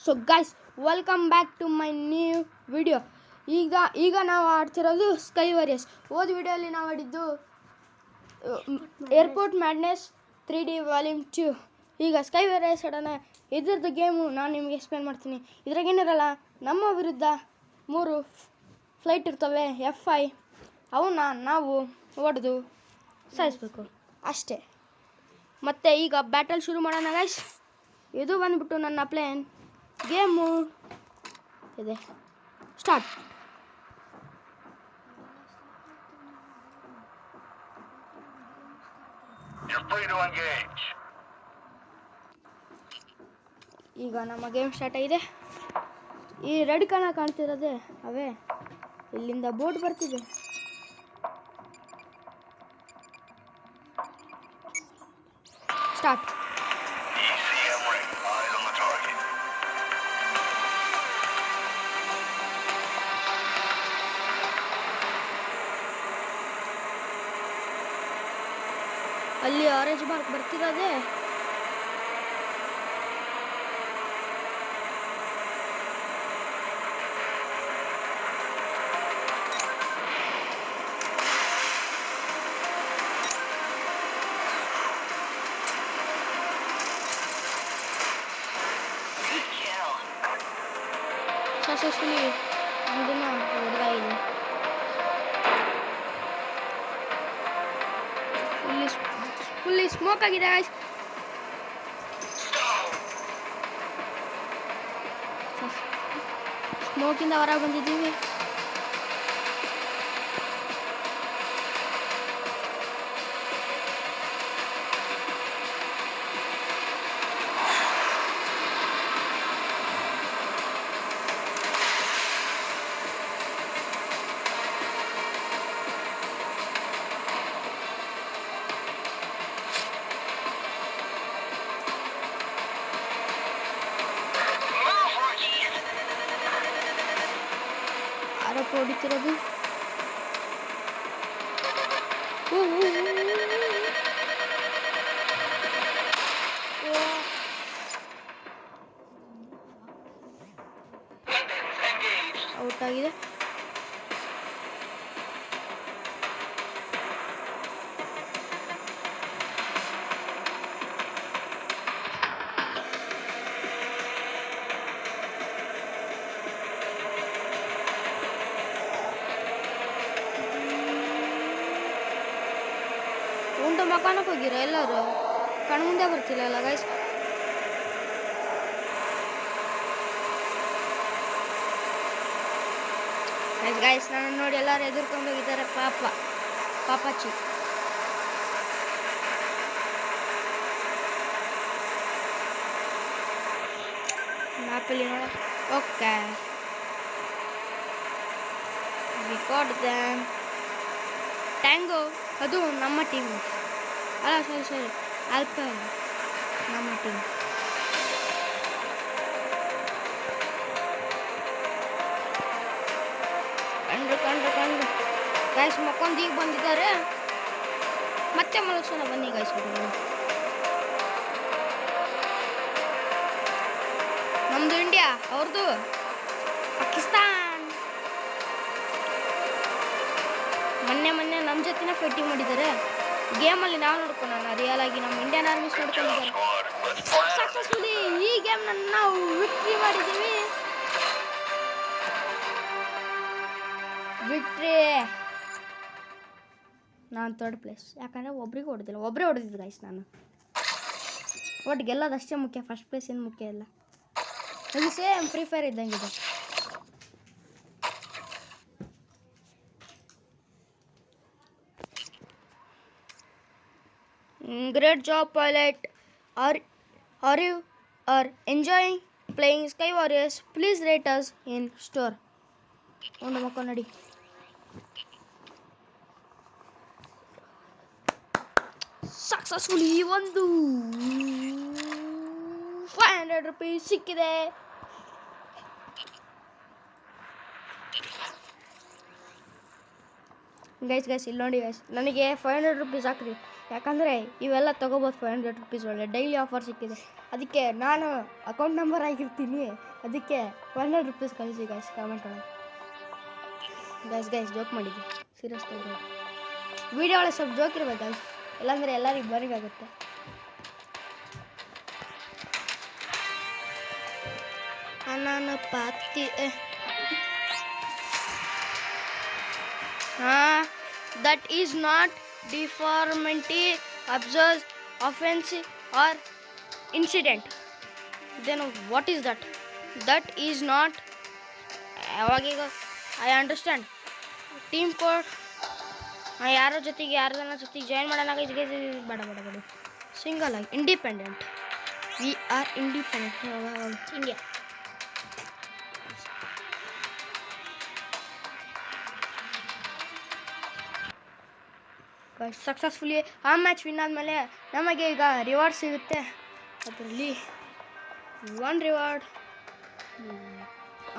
So guys welcome back to my new video. ಈಗ ನಾವು ಆಡ್ತಿರೋದು sky warriors. ಹೋದ ವಿಡಿಯೋಲಿ ನಾವು ಆಡಿದ್ದು ಏರ್ಪೋರ್ಟ್ ಮ್ಯಾಡ್ನೆಸ್ 3D ವಾಲ್ಯೂಮ್ 2. ಈಗ ಸ್ಕೈ ವಾರಿಯರ್ಸ್ ಆಡೋಣ. ಇದ್ರದ್ದು ಗೇಮು ನಾನು ನಿಮಗೆ ಎಕ್ಸ್ಪ್ಲೇನ್ ಮಾಡ್ತೀನಿ. ಇದ್ರಾಗೇನಿರಲ್ಲ, ನಮ್ಮ ವಿರುದ್ಧ 3 ಫ್ಲೈಟ್ ಇರ್ತವೆ F5. ಅವನ್ನ ನಾವು ಹೊಡೆದು ಸಾಯಿಸ್ಬೇಕು ಅಷ್ಟೇ. ಮತ್ತು ಈಗ ಬ್ಯಾಟಲ್ ಶುರು ಮಾಡೋಣ ಗೈಸ್. ಇದು ಬಂದ್ಬಿಟ್ಟು ನನ್ನ ಪ್ಲೇನ್. ಗೇಮು ಇದೆ, ಸ್ಟಾರ್ಟ್. ಈಗ ನಮ್ಮ ಗೇಮ್ ಸ್ಟಾರ್ಟ್ ಆಗಿದೆ. ಈ ರೆಡ್ ಕಲರ್ ಕಾಣ್ತಿರೋದೆ ಅವೇ. ಇಲ್ಲಿಂದ ಬೋಟ್ ಬರ್ತಿದೆ. ಸ್ಟಾರ್ಟ್. ಅಲ್ಲಿ ಆರೆಂಜ್ ಮಾರ್ಕ್ ಬರ್ತಿರೋದೆ. ಸಕ್ಸಸ್ಫುಲಿ ಒಂದಿನ ಹೊಡೆದಾಗಿದೆ. ಫುಲ್ಲಿ ಸ್ಮೋಕ್ ಆಗಿದೆ. ಸ್ಮೋಕಿಂದ ಹೊರಗೆ ಬಂದಿದ್ದೀವಿ. ಆರೋಪ ಹೊಡಿತಿರೋದು. ಔಟ್ ಆಗಿದೆ. ಉಂಟು ಮಕಾನಕ್ಕೆ ಹೋಗಿರ ಎಲ್ಲರೂ. ಕಣ್ಮುಂದೆ ಬರ್ತಿಲ್ಲ ಅಲ್ಲ ಗೈಸ್. ಗೈಸ್ ನಾನು ನೋಡಿ ಎಲ್ಲರೂ ಎದುರ್ಕೊಂಡು ಹೋಗಿದ್ದಾರೆ. ಪಾಪಾಚಿ. ಮ್ಯಾಪಲ್ಲಿ ನೋಡ. Okay, we got them. Tango ಅದು ನಮ್ಮ ಟೀಮು. ಅಲ್ಲ ಸರಿ ಅಲ್ಪ ನಮ್ಮ ಟೀಮ್. ಕಂಡು ಗೈಸ್ ಮಕ್ಕೊಂದು ಈಗ ಬಂದಿದ್ದಾರೆ. ಮತ್ತೆ ಮಲಗ್ಸೋಣ ಬನ್ನಿ ಗೈಸ್. ನಮ್ಮದು ಇಂಡಿಯಾ, ಅವ್ರದ್ದು ಪಾಕಿಸ್ತಾನ್. ಮೊನ್ನೆ ನಮ್ಮ ಜೊತೆನೇ ಫೈಟಿಂಗ್ ಮಾಡಿದ್ದಾರೆ. ಗೇಮಲ್ಲಿ ನಾವು ನೋಡ್ಕೊಳ್ಳೋಣ, ರಿಯಲ್ ಆಗಿ ನಮ್ಮ ಇಂಡಿಯನ್ ಆರ್ಮೀಸ್ ನೋಡ್ಕೊಂಡಿದ್ದಾರೆ. ಸಕ್ಸಸ್ಫುಲಿ ಈ ಗೇಮ್ನ ನಾವು ವಿಕ್ಟ್ರಿ ಮಾಡಿದ್ದೀವಿ. ವಿಕ್ಟ್ರಿ. ನಾನು 3rd ಪ್ಲೇಸ್. ಯಾಕಂದರೆ ಒಬ್ಬರೇ ಹೊಡೆದಿದ್ದು ಗೈಸ್. ನಾನು ಒಟ್ಟು ಗೆಲ್ಲೋದಷ್ಟೇ ಮುಖ್ಯ, ಫಸ್ಟ್ ಪ್ಲೇಸ್ ಏನು ಮುಖ್ಯ ಇಲ್ಲ. ಇದು ಸೇಮ್ ಫ್ರೀ ಫೈರ್ ಇದ್ದಂಗಿದೆ. Great job, pilot. Are you enjoying playing Sky Warriors? Please rate us in store. ಒಂದು ಮಕ್ಕ ನೋಡಿ. ಸಕ್ಸಸ್ಫುಲಿ ಒಂದು 500 ರೂಪೀಸ್ ಸಿಕ್ಕಿದೆ. ಗೈಸ್ ಇಲ್ಲಿ ನೋಡಿ ಗೈಸ್, ನನಗೆ 500 ರೂಪೀಸ್ ಹಾಕ್ರಿ. ಯಾಕಂದರೆ ಇವೆಲ್ಲ ತೊಗೋಬೋದು 500 ರೂಪೀಸ್ ಒಳ್ಳೆ ಡೈಲಿ ಆಫರ್ ಸಿಕ್ಕಿದೆ. ಅದಕ್ಕೆ ನಾನು ಅಕೌಂಟ್ ನಂಬರ್ ಆಗಿರ್ತೀನಿ, ಅದಕ್ಕೆ 100 ರೂಪೀಸ್ ಕಳಿಸಿ ಗೈಸ್ ಕಾಮೆಂಟ್ ಒಳಗೆ. ಗೈಸ್ ಜೋಕ್ ಮಾಡಿದ್ದೆ, ಸೀರಿಯಸ್ ತಗೊಳ್ಳಿ. ವಿಡಿಯೋ ಒಳಗೆ ಸ್ವಲ್ಪ ಜೋಕ್ ಇರ್ಬೇಕು ಗೈಸ್, ಇಲ್ಲಾಂದರೆ ಎಲ್ಲರಿಗೂ ಬೋರಿಂಗ್ ಆಗುತ್ತೆ. ನಾನು ಪಾತಿ that is not deformity, observe, offensive or incident. Then what is that? That is not. I understand. Team code. ಯಾರ ಜೊತೆಗೆ ಯಾರದನ್ನ ಜೊತೆಗೆ ಜಾಯಿನ್ ಮಾಡೋಣ ಬೇಡ ಸಿಂಗಲ್ ಆಗಿ independent. We are independent India. Successfully ಆ ಮ್ಯಾಚ್ ವಿನ್ ಆದಮೇಲೆ ನಮಗೆ ಈಗ ರಿವಾರ್ಡ್ ಸಿಗುತ್ತೆ. ಅದರಲ್ಲಿ 1 ರಿವಾರ್ಡ್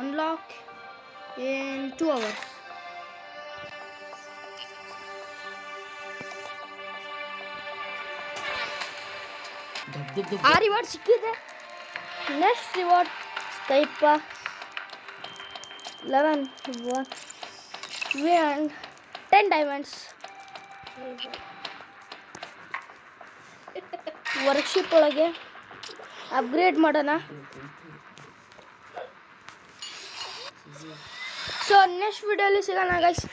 ಅನ್ಲಾಕ್ ಇನ್ 2 hours. ಆ ರಿವಾರ್ಡ್ ಸಿಕ್ಕಿದೆ. ನೆಕ್ಸ್ಟ್ ರಿವಾರ್ಡ್ ಸ್ಕೈಪ 11 and 10 ಡೈಮಂಡ್ಸ್. ವರ್ಕ್ಶಿಪ್ ಒಳಗೆ ಅಪ್ಗ್ರೇಡ್ ಮಾಡೋಣ. ಸೊ ನೆಕ್ಸ್ಟ್ ವಿಡಿಯೋಲಿ ಸಿಗೋಣ ಗೈಸ್.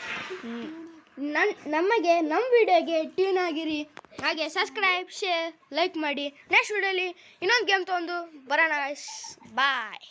ನಮ್ಮ ವಿಡಿಯೋಗೆ ಟ್ಯೂನ್ ಆಗಿರಿ, ಹಾಗೆ ಸಬ್ಸ್ಕ್ರೈಬ್, ಶೇರ್, ಲೈಕ್ ಮಾಡಿ. ನೆಕ್ಸ್ಟ್ ವಿಡಿಯೋಲಿ ಇನ್ನೊಂದು ಗೇಮ್ ತೊಗೊಂಡು ಬರೋಣ ಗೈಸ್. ಬಾಯ್.